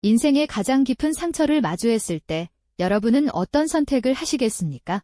인생의 가장 깊은 상처를 마주했을 때 여러분은 어떤 선택을 하시겠습니까?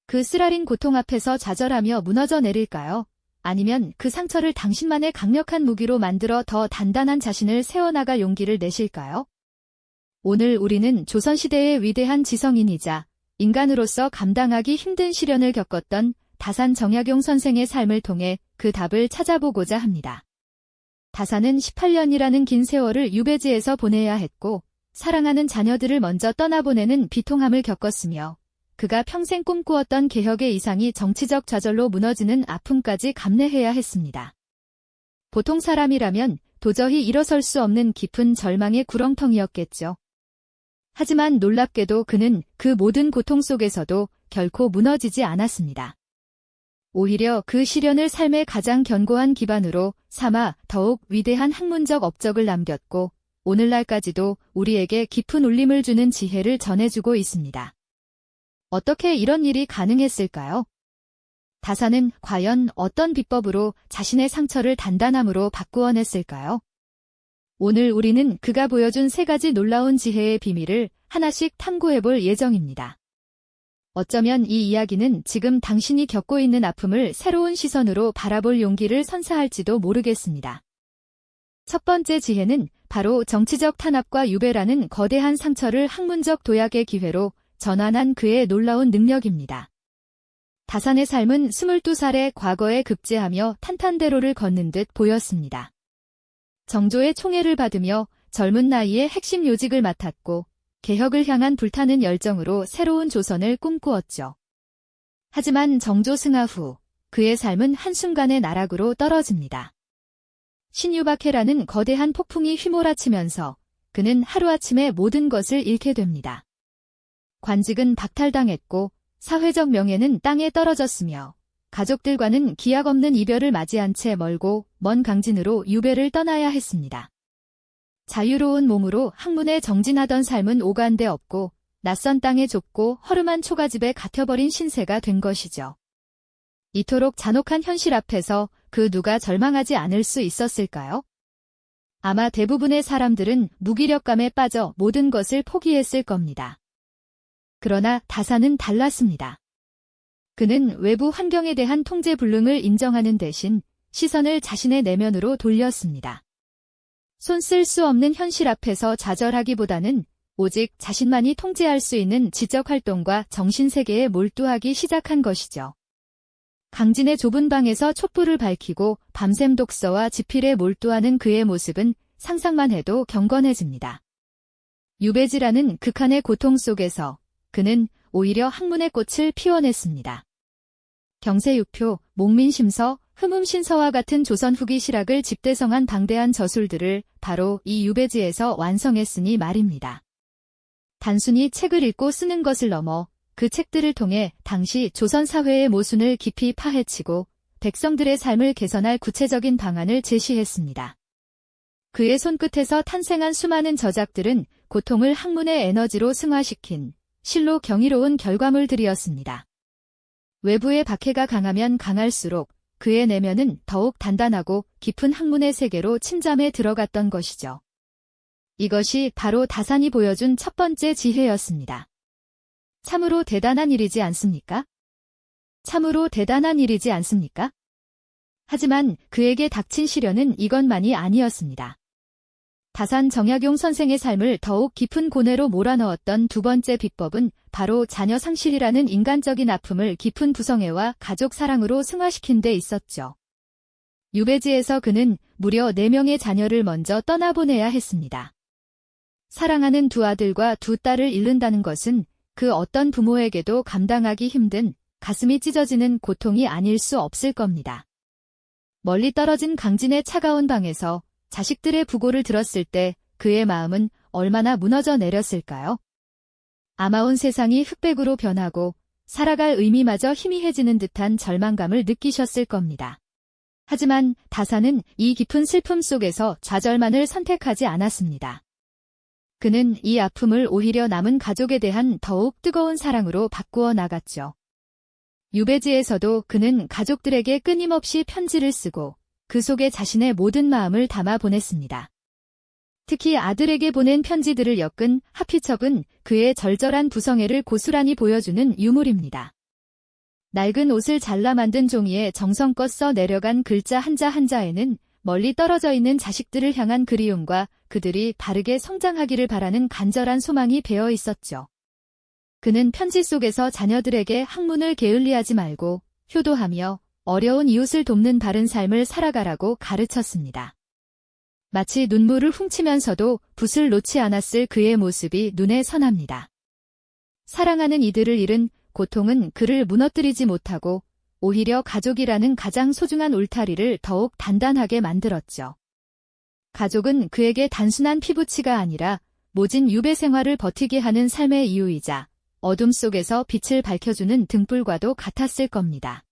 그 쓰라린 고통 앞에서 좌절하며 무너져 내릴까요? 아니면 그 상처를 당신만의 강력한 무기로 만들어 더 단단한 자신을 세워나갈 용기를 내실까요? 오늘 우리는 조선시대의 위대한 지성인이자 인간으로서 감당하기 힘든 시련을 겪었던 다산 정약용 선생의 삶을 통해 그 답을 찾아보고자 합니다. 다산은 18년이라는 긴 세월을 유배지에서 보내야 했고 사랑하는 자녀들을 먼저 떠나보내는 비통함을 겪었으며 그가 평생 꿈꾸었던 개혁의 이상이 정치적 좌절로 무너지는 아픔까지 감내해야 했습니다. 보통 사람이라면 도저히 일어설 수 없는 깊은 절망의 구렁텅이였겠죠. 하지만 놀랍게도 그는 그 모든 고통 속에서도 결코 무너지지 않았습니다. 오히려 그 시련을 삶의 가장 견고한 기반으로 삼아 더욱 위대한 학문적 업적을 남겼고 오늘날까지도 우리에게 깊은 울림을 주는 지혜를 전해주고 있습니다. 어떻게 이런 일이 가능했을까요? 다산은 과연 어떤 비법으로 자신의 상처를 단단함으로 바꾸어냈을까요? 오늘 우리는 그가 보여준 3가지 놀라운 지혜의 비밀을 하나씩 탐구해볼 예정입니다. 어쩌면 이 이야기는 지금 당신이 겪고 있는 아픔을 새로운 시선으로 바라볼 용기를 선사할지도 모르겠습니다. 첫 번째 지혜는 바로 정치적 탄압과 유배라는 거대한 상처를 학문적 도약의 기회로 전환한 그의 놀라운 능력입니다. 다산의 삶은 22살에 과거에 급제하며 탄탄대로를 걷는 듯 보였습니다. 정조의 총애를 받으며 젊은 나이에 핵심 요직을 맡았고 개혁을 향한 불타는 열정으로 새로운 조선을 꿈꾸었죠. 하지만 정조 승하 후 그의 삶은 한순간에 나락으로 떨어집니다. 신유박해라는 거대한 폭풍이 휘몰아치면서 그는 하루아침에 모든 것을 잃게 됩니다. 관직은 박탈당했고 사회적 명예는 땅에 떨어졌으며 가족들과는 기약 없는 이별을 맞이한 채 멀고 먼 강진으로 유배를 떠나야 했습니다. 자유로운 몸으로 학문에 정진하던 삶은 오간데 없고 낯선 땅에 좁고 허름한 초가집에 갇혀버린 신세가 된 것이죠. 이토록 잔혹한 현실 앞에서 그 누가 절망하지 않을 수 있었을까요? 아마 대부분의 사람들은 무기력감에 빠져 모든 것을 포기했을 겁니다. 그러나 다산은 달랐습니다. 그는 외부 환경에 대한 통제 불능을 인정하는 대신 시선을 자신의 내면으로 돌렸습니다. 손 쓸 수 없는 현실 앞에서 좌절하기보다는 오직 자신만이 통제할 수 있는 지적 활동과 정신세계에 몰두하기 시작한 것이죠. 강진의 좁은 방에서 촛불을 밝히고 밤샘 독서와 지필에 몰두하는 그의 모습은 상상만 해도 경건해집니다. 유배지라는 극한의 고통 속에서 그는 오히려 학문의 꽃을 피워냈습니다. 경세유표, 목민심서, 흠음신서와 같은 조선 후기 실학을 집대성한 방대한 저술들을 바로 이 유배지에서 완성했으니 말입니다. 단순히 책을 읽고 쓰는 것을 넘어 그 책들을 통해 당시 조선 사회의 모순을 깊이 파헤치고 백성들의 삶을 개선할 구체적인 방안을 제시했습니다. 그의 손끝에서 탄생한 수많은 저작들은 고통을 학문의 에너지로 승화시킨 실로 경이로운 결과물들이었습니다. 외부의 박해가 강하면 강할수록 그의 내면은 더욱 단단하고 깊은 학문의 세계로 침잠해 들어갔던 것이죠. 이것이 바로 다산이 보여준 첫 번째 지혜였습니다. 참으로 대단한 일이지 않습니까? 참으로 대단한 일이지 않습니까? 하지만 그에게 닥친 시련은 이것만이 아니었습니다. 다산 정약용 선생의 삶을 더욱 깊은 고뇌로 몰아넣었던 두 번째 비법은 바로 자녀 상실이라는 인간적인 아픔을 깊은 부성애와 가족 사랑으로 승화시킨 데 있었죠. 유배지에서 그는 무려 4명의 자녀를 먼저 떠나보내야 했습니다. 사랑하는 두 아들과 두 딸을 잃는다는 것은 그 어떤 부모에게도 감당하기 힘든 가슴이 찢어지는 고통이 아닐 수 없을 겁니다. 멀리 떨어진 강진의 차가운 방에서 자식들의 부고를 들었을 때 그의 마음은 얼마나 무너져 내렸을까요? 아마 온 세상이 흑백으로 변하고 살아갈 의미마저 희미해지는 듯한 절망감을 느끼셨을 겁니다. 하지만 다산은 이 깊은 슬픔 속에서 좌절만을 선택하지 않았습니다. 그는 이 아픔을 오히려 남은 가족에 대한 더욱 뜨거운 사랑으로 바꾸어 나갔죠. 유배지에서도 그는 가족들에게 끊임없이 편지를 쓰고 그 속에 자신의 모든 마음을 담아 보냈습니다. 특히 아들에게 보낸 편지들을 엮은 하피첩은 그의 절절한 부성애를 고스란히 보여주는 유물입니다. 낡은 옷을 잘라 만든 종이에 정성껏 써 내려간 글자 한자 한자에는 멀리 떨어져 있는 자식들을 향한 그리움과 그들이 바르게 성장하기를 바라는 간절한 소망이 배어 있었죠. 그는 편지 속에서 자녀들에게 학문을 게을리하지 말고 효도하며 어려운 이웃을 돕는 바른 삶을 살아가라고 가르쳤습니다. 마치 눈물을 훔치면서도 붓을 놓지 않았을 그의 모습이 눈에 선합니다. 사랑하는 이들을 잃은 고통은 그를 무너뜨리지 못하고 오히려 가족이라는 가장 소중한 울타리를 더욱 단단하게 만들었죠. 가족은 그에게 단순한 피부치가 아니라 모진 유배 생활을 버티게 하는 삶의 이유이자 어둠 속에서 빛을 밝혀주는 등불과도 같았을 겁니다.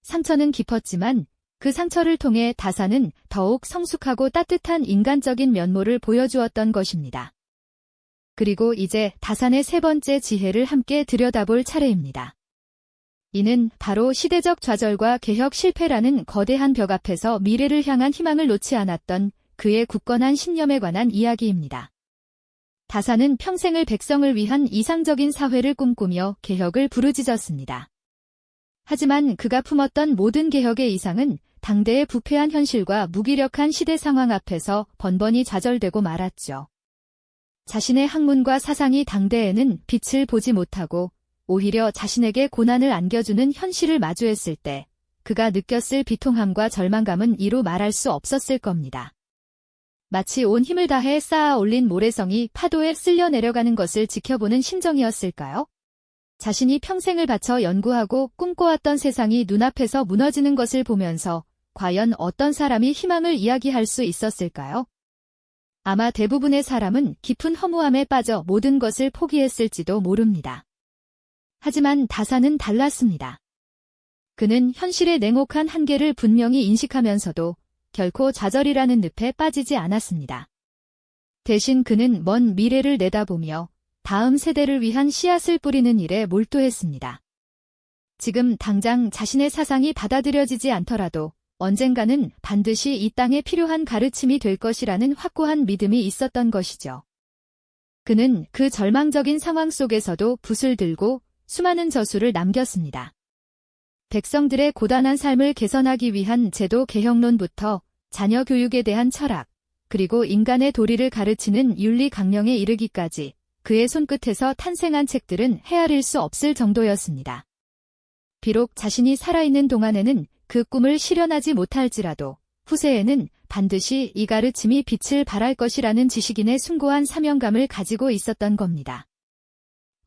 상처는 깊었지만 그 상처를 통해 다사는 더욱 성숙하고 따뜻한 인간적인 면모를 보여주었던 것입니다. 그리고 이제 다산의 세 번째 지혜를 함께 들여다볼 차례입니다. 이는 바로 시대적 좌절과 개혁 실패라는 거대한 벽 앞에서 미래를 향한 희망을 놓지 않았던 그의 굳건한 신념에 관한 이야기입니다. 다산은 평생을 백성을 위한 이상적인 사회를 꿈꾸며 개혁을 부르짖었습니다. 하지만 그가 품었던 모든 개혁의 이상은 당대의 부패한 현실과 무기력한 시대 상황 앞에서 번번이 좌절되고 말았죠. 자신의 학문과 사상이 당대에는 빛을 보지 못하고 오히려 자신에게 고난을 안겨주는 현실을 마주했을 때 그가 느꼈을 비통함과 절망감은 이루 말할 수 없었을 겁니다. 마치 온 힘을 다해 쌓아 올린 모래성이 파도에 쓸려 내려가는 것을 지켜보는 심정이었을까요? 자신이 평생을 바쳐 연구하고 꿈꿔왔던 세상이 눈앞에서 무너지는 것을 보면서 과연 어떤 사람이 희망을 이야기할 수 있었을까요? 아마 대부분의 사람은 깊은 허무함에 빠져 모든 것을 포기했을지도 모릅니다. 하지만 다산은 달랐습니다. 그는 현실의 냉혹한 한계를 분명히 인식하면서도 결코 좌절이라는 늪에 빠지지 않았습니다. 대신 그는 먼 미래를 내다보며 다음 세대를 위한 씨앗을 뿌리는 일에 몰두했습니다. 지금 당장 자신의 사상이 받아들여지지 않더라도 언젠가는 반드시 이 땅에 필요한 가르침이 될 것이라는 확고한 믿음이 있었던 것이죠. 그는 그 절망적인 상황 속에서도 붓을 들고 수많은 저술을 남겼습니다. 백성들의 고단한 삶을 개선하기 위한 제도 개혁론부터 자녀 교육에 대한 철학, 그리고 인간의 도리를 가르치는 윤리 강령에 이르기까지 그의 손끝에서 탄생한 책들은 헤아릴 수 없을 정도였습니다. 비록 자신이 살아있는 동안에는 그 꿈을 실현하지 못할지라도 후세에는 반드시 이 가르침이 빛을 발할 것이라는 지식인의 숭고한 사명감을 가지고 있었던 겁니다.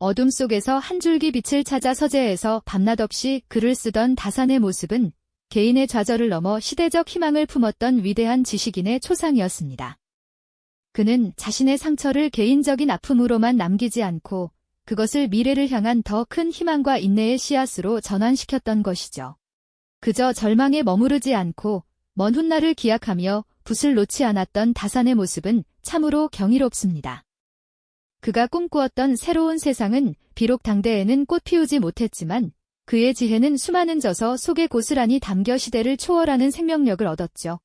어둠 속에서 한 줄기 빛을 찾아 서재에서 밤낮 없이 글을 쓰던 다산의 모습은 개인의 좌절을 넘어 시대적 희망을 품었던 위대한 지식인의 초상이었습니다. 그는 자신의 상처를 개인적인 아픔으로만 남기지 않고 그것을 미래를 향한 더 큰 희망과 인내의 씨앗으로 전환시켰던 것이죠. 그저 절망에 머무르지 않고 먼 훗날을 기약하며 붓을 놓지 않았던 다산의 모습은 참으로 경이롭습니다. 그가 꿈꾸었던 새로운 세상은 비록 당대에는 꽃 피우지 못했지만 그의 지혜는 수많은 저서 속에 고스란히 담겨 시대를 초월하는 생명력을 얻었죠.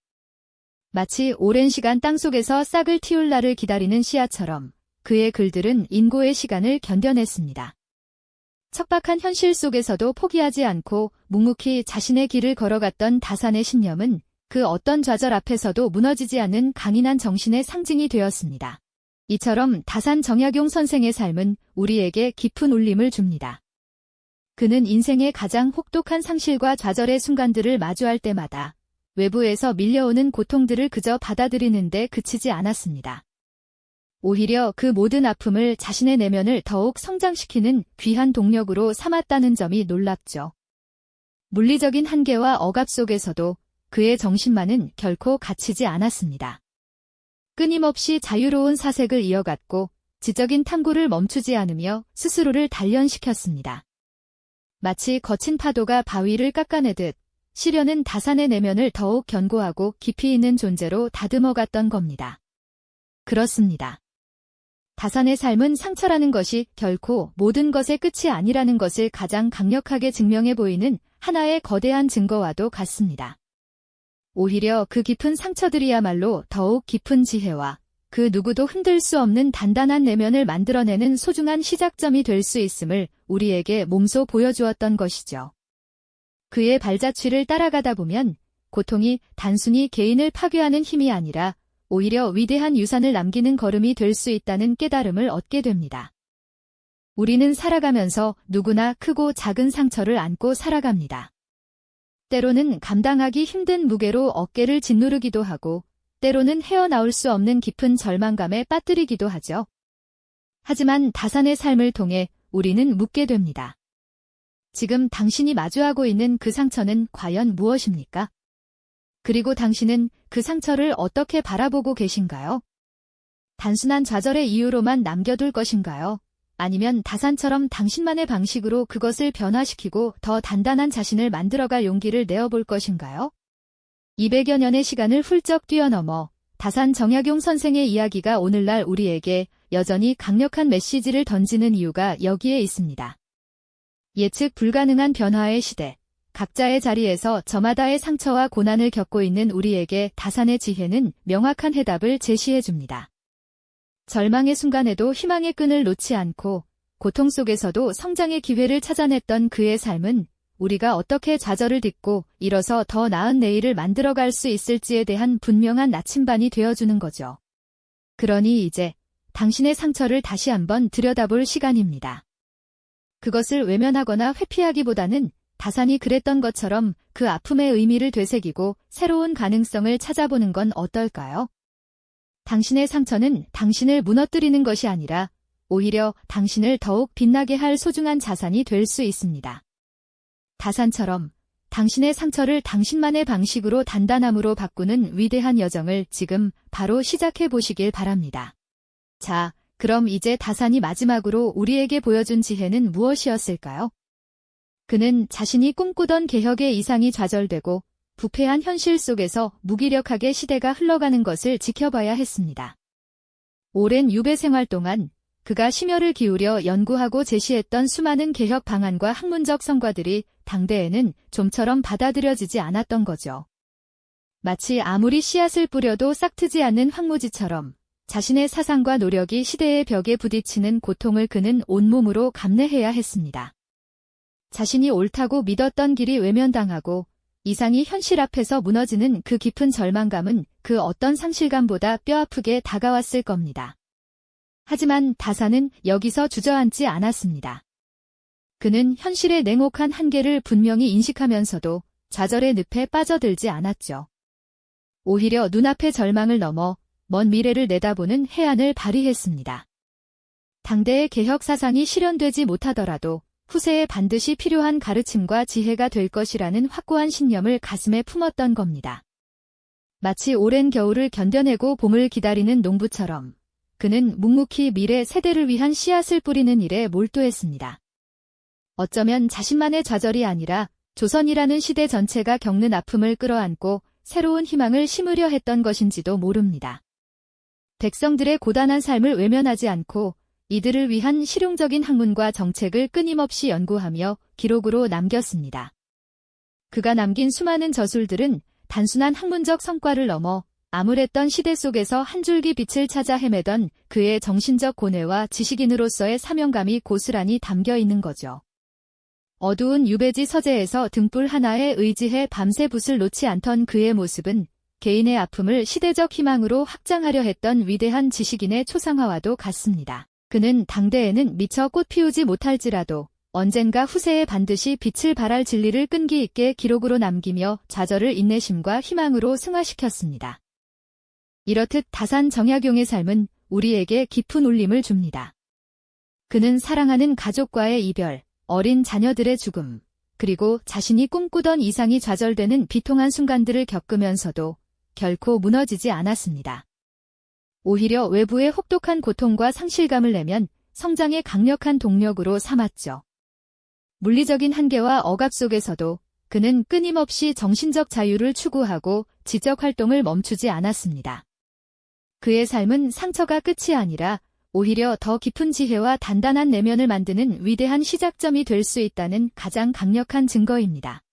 마치 오랜 시간 땅속에서 싹을 틔울 날을 기다리는 씨앗처럼 그의 글들은 인고의 시간을 견뎌냈습니다. 척박한 현실 속에서도 포기하지 않고 묵묵히 자신의 길을 걸어갔던 다산의 신념은 그 어떤 좌절 앞에서도 무너지지 않는 강인한 정신의 상징이 되었습니다. 이처럼 다산 정약용 선생의 삶은 우리에게 깊은 울림을 줍니다. 그는 인생의 가장 혹독한 상실과 좌절의 순간들을 마주할 때마다 외부에서 밀려오는 고통들을 그저 받아들이는 데 그치지 않았습니다. 오히려 그 모든 아픔을 자신의 내면을 더욱 성장시키는 귀한 동력으로 삼았다는 점이 놀랍죠. 물리적인 한계와 억압 속에서도 그의 정신만은 결코 갇히지 않았습니다. 끊임없이 자유로운 사색을 이어갔고 지적인 탐구를 멈추지 않으며 스스로를 단련시켰습니다. 마치 거친 파도가 바위를 깎아내듯 시련은 다산의 내면을 더욱 견고하고 깊이 있는 존재로 다듬어갔던 겁니다. 그렇습니다. 다산의 삶은 상처라는 것이 결코 모든 것의 끝이 아니라는 것을 가장 강력하게 증명해 보이는 하나의 거대한 증거와도 같습니다. 오히려 그 깊은 상처들이야말로 더욱 깊은 지혜와 그 누구도 흔들 수 없는 단단한 내면을 만들어내는 소중한 시작점이 될 수 있음을 우리에게 몸소 보여주었던 것이죠. 그의 발자취를 따라가다 보면 고통이 단순히 개인을 파괴하는 힘이 아니라 오히려 위대한 유산을 남기는 걸음이 될 수 있다는 깨달음을 얻게 됩니다. 우리는 살아가면서 누구나 크고 작은 상처를 안고 살아갑니다. 때로는 감당하기 힘든 무게로 어깨를 짓누르기도 하고 때로는 헤어나올 수 없는 깊은 절망감에 빠뜨리기도 하죠. 하지만 다산의 삶을 통해 우리는 묻게 됩니다. 지금 당신이 마주하고 있는 그 상처는 과연 무엇입니까? 그리고 당신은 그 상처를 어떻게 바라보고 계신가요? 단순한 좌절의 이유로만 남겨둘 것인가요? 아니면 다산처럼 당신만의 방식으로 그것을 변화시키고 더 단단한 자신을 만들어갈 용기를 내어볼 것인가요? 200여 년의 시간을 훌쩍 뛰어넘어 다산 정약용 선생의 이야기가 오늘날 우리에게 여전히 강력한 메시지를 던지는 이유가 여기에 있습니다. 예측 불가능한 변화의 시대, 각자의 자리에서 저마다의 상처와 고난을 겪고 있는 우리에게 다산의 지혜는 명확한 해답을 제시해줍니다. 절망의 순간에도 희망의 끈을 놓지 않고 고통 속에서도 성장의 기회를 찾아냈던 그의 삶은 우리가 어떻게 좌절을 딛고 일어서 더 나은 내일을 만들어갈 수 있을지에 대한 분명한 나침반이 되어주는 거죠. 그러니 이제 당신의 상처를 다시 한번 들여다볼 시간입니다. 그것을 외면하거나 회피하기보다는 다산이 그랬던 것처럼 그 아픔의 의미를 되새기고 새로운 가능성을 찾아보는 건 어떨까요? 당신의 상처는 당신을 무너뜨리는 것이 아니라 오히려 당신을 더욱 빛나게 할 소중한 자산이 될 수 있습니다. 다산처럼 당신의 상처를 당신만의 방식으로 단단함으로 바꾸는 위대한 여정을 지금 바로 시작해 보시길 바랍니다. 자, 그럼 이제 다산이 마지막으로 우리에게 보여준 지혜는 무엇이었을까요? 그는 자신이 꿈꾸던 개혁의 이상이 좌절되고 부패한 현실 속에서 무기력하게 시대가 흘러가는 것을 지켜봐야 했습니다. 오랜 유배 생활 동안 그가 심혈을 기울여 연구하고 제시했던 수많은 개혁 방안과 학문적 성과들이 당대에는 좀처럼 받아들여지지 않았던 거죠. 마치 아무리 씨앗을 뿌려도 싹트지 않는 황무지처럼 자신의 사상과 노력이 시대의 벽에 부딪히는 고통을 그는 온몸으로 감내해야 했습니다. 자신이 옳다고 믿었던 길이 외면당하고 이상이 현실 앞에서 무너지는 그 깊은 절망감은 그 어떤 상실감보다 뼈아프게 다가왔을 겁니다. 하지만 다산은 여기서 주저앉지 않았습니다. 그는 현실의 냉혹한 한계를 분명히 인식하면서도 좌절의 늪에 빠져들지 않았죠. 오히려 눈앞의 절망을 넘어 먼 미래를 내다보는 해안을 발휘했습니다. 당대의 개혁 사상이 실현되지 못하더라도 후세에 반드시 필요한 가르침과 지혜가 될 것이라는 확고한 신념을 가슴에 품었던 겁니다. 마치 오랜 겨울을 견뎌내고 봄을 기다리는 농부처럼 그는 묵묵히 미래 세대를 위한 씨앗을 뿌리는 일에 몰두했습니다. 어쩌면 자신만의 좌절이 아니라 조선이라는 시대 전체가 겪는 아픔을 끌어안고 새로운 희망을 심으려 했던 것인지도 모릅니다. 백성들의 고단한 삶을 외면하지 않고 이들을 위한 실용적인 학문과 정책을 끊임없이 연구하며 기록으로 남겼습니다. 그가 남긴 수많은 저술들은 단순한 학문적 성과를 넘어 암울했던 시대 속에서 한 줄기 빛을 찾아 헤매던 그의 정신적 고뇌와 지식인으로서의 사명감이 고스란히 담겨 있는 거죠. 어두운 유배지 서재에서 등불 하나에 의지해 밤새 붓을 놓지 않던 그의 모습은 개인의 아픔을 시대적 희망으로 확장하려 했던 위대한 지식인의 초상화와도 같습니다. 그는 당대에는 미처 꽃 피우지 못할지라도 언젠가 후세에 반드시 빛을 발할 진리를 끈기 있게 기록으로 남기며 좌절을 인내심과 희망으로 승화시켰습니다. 이렇듯 다산 정약용의 삶은 우리에게 깊은 울림을 줍니다. 그는 사랑하는 가족과의 이별, 어린 자녀들의 죽음, 그리고 자신이 꿈꾸던 이상이 좌절되는 비통한 순간들을 겪으면서도 결코 무너지지 않았습니다. 오히려 외부의 혹독한 고통과 상실감을 내면 성장의 강력한 동력으로 삼았죠. 물리적인 한계와 억압 속에서도 그는 끊임없이 정신적 자유를 추구하고 지적 활동을 멈추지 않았습니다. 그의 삶은 상처가 끝이 아니라 오히려 더 깊은 지혜와 단단한 내면을 만드는 위대한 시작점이 될 수 있다는 가장 강력한 증거입니다.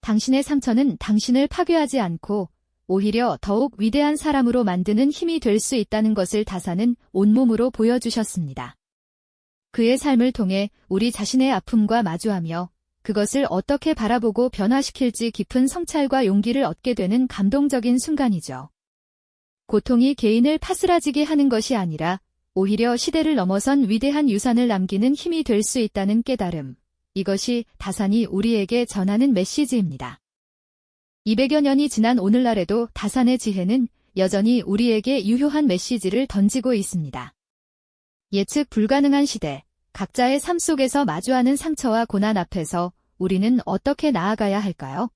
당신의 상처는 당신을 파괴하지 않고 오히려 더욱 위대한 사람으로 만드는 힘이 될 수 있다는 것을 다사는 온몸으로 보여주셨습니다. 그의 삶을 통해 우리 자신의 아픔과 마주하며 그것을 어떻게 바라보고 변화시킬지 깊은 성찰과 용기를 얻게 되는 감동적인 순간이죠. 고통이 개인을 파스라지게 하는 것이 아니라 오히려 시대를 넘어선 위대한 유산을 남기는 힘이 될 수 있다는 깨달음. 이것이 다산이 우리에게 전하는 메시지입니다. 200여 년이 지난 오늘날에도 다산의 지혜는 여전히 우리에게 유효한 메시지를 던지고 있습니다. 예측 불가능한 시대, 각자의 삶 속에서 마주하는 상처와 고난 앞에서 우리는 어떻게 나아가야 할까요?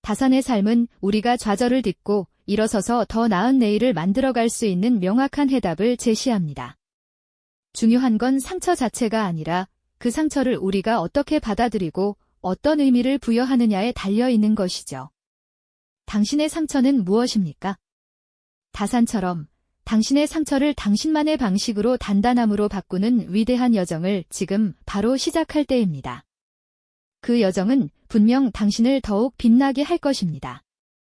다산의 삶은 우리가 좌절을 딛고 일어서서 더 나은 내일을 만들어갈 수 있는 명확한 해답을 제시합니다. 중요한 건 상처 자체가 아니라 그 상처를 우리가 어떻게 받아들이고 어떤 의미를 부여하느냐에 달려 있는 것이죠. 당신의 상처는 무엇입니까? 다산처럼 당신의 상처를 당신만의 방식으로 단단함으로 바꾸는 위대한 여정을 지금 바로 시작할 때입니다. 그 여정은 분명 당신을 더욱 빛나게 할 것입니다.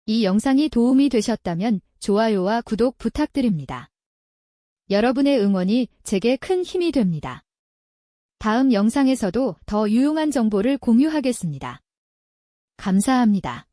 이 영상이 도움이 되셨다면 좋아요와 구독 부탁드립니다. 여러분의 응원이 제게 큰 힘이 됩니다. 다음 영상에서도 더 유용한 정보를 공유하겠습니다. 감사합니다.